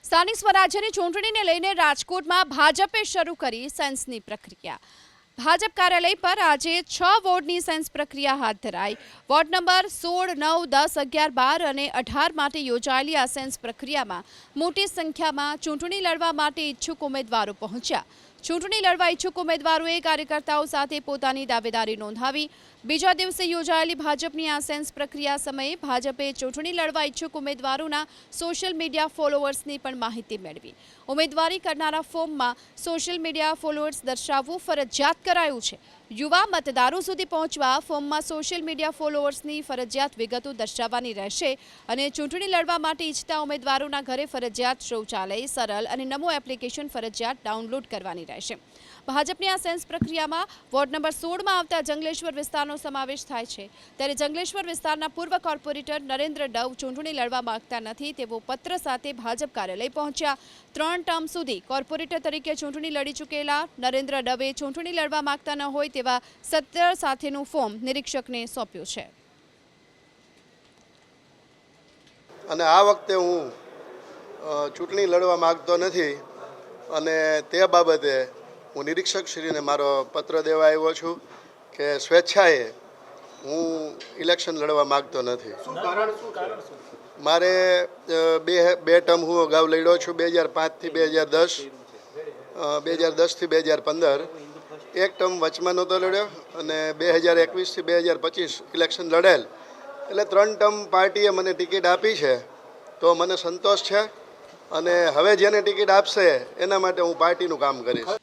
સ્થાનિક સ્વરાજ્યની ચૂંટણીને લઈને રાજકોટમાં ભાજપે શરૂ કરી સેન્સની પ્રક્રિયા। ભાજપ કાર્યાલય પર આજે 6 વોર્ડની સેન્સ પ્રક્રિયા હાથ ધરાઈ। વોર્ડ નંબર 16, 9, 10, 11, 12 અને 18 માટે યોજાયેલી આ સેન્સ પ્રક્રિયામાં મોટી સંખ્યામાં ચૂંટણી લડવા માટે ઈચ્છુક ઉમેદવારો પહોંચ્યા। ચૂંટણી લડવા ઈચ્છુક ઉમેદવારોએ કાર્યકર્તાઓ સાથે પોતાની દાવેદારી નોંધાવી। બીજા દિવસે યોજાયેલી ભાજપની આ સેન્સ પ્રક્રિયા સમયે ભાજપે ચૂંટણી લડવા ઈચ્છુક ઉમેદવારોના સોશિયલ મીડિયા ફોલોઅર્સની પણ માહિતી મેળવી। ઉમેદવારી કરનારા ફોર્મમાં સોશિયલ મીડિયા ફોલોઅર્સ દર્શાવવું ફરજિયાત કરાયું છે। યુવા મતદારો સુધી પહોંચવા ફોર્મમાં સોશિયલ મીડિયા ફોલોઅર્સની ફરજિયાત વિગતો દર્શાવવાની રહેશે અને ચૂંટણી લડવા માટે ઈચ્છતા ઉમેદવારોના ઘરે ફરજિયાત શૌચાલય, સરળ અને નમો એપ્લિકેશન ફરજિયાત ડાઉનલોડ કરવાની રહેશે। ભાજપની આ સેન્સ પ્રક્રિયામાં વોર્ડ નંબર 16માં આવતા જંગલેશ્વર વિસ્તારનો સમાવેશ થાય છે। ત્યારે જંગલેશ્વર વિસ્તારના પૂર્વ કોર્પોરેટર નરેન્દ્ર ડવ ચૂંટણી લડવા માંગતા નથી તેવો પત્ર સાથે ભાજપ કાર્યાલય પહોંચ્યા। 3 ટર્મ સુધી કોર્પોરેટર તરીકે ચૂંટણી લડી ચૂકેલા નરેન્દ્ર ડવે ચૂંટણી લડવા માંગતા ન હોય તેવા 17 સાથેનું ફોર્મ નિરીક્ષકને સોંપ્યું છે। અને આ વખતે હું ચૂંટણી લડવા માંગતો નથી અને તે બાબતે હું નિરીક્ષકશ્રીને મારો પત્ર દેવા આવ્યો છું કે સ્વેચ્છાએ હું ઇલેક્શન લડવા માંગતો નથી। મારે બે ટર્મ હું અગાઉ લડ્યો છું, 2005થી 2010, 2010થી 2015। એક ટર્મ વચમાં નહોતો લડ્યો અને 2021થી 2025 ઇલેક્શન લડેલ। એટલે 3 ટર્મ પાર્ટીએ મને ટિકિટ આપી છે તો મને સંતોષ છે અને હવે જેને ટિકિટ આપશે એના માટે હું પાર્ટીનું કામ કરીશ।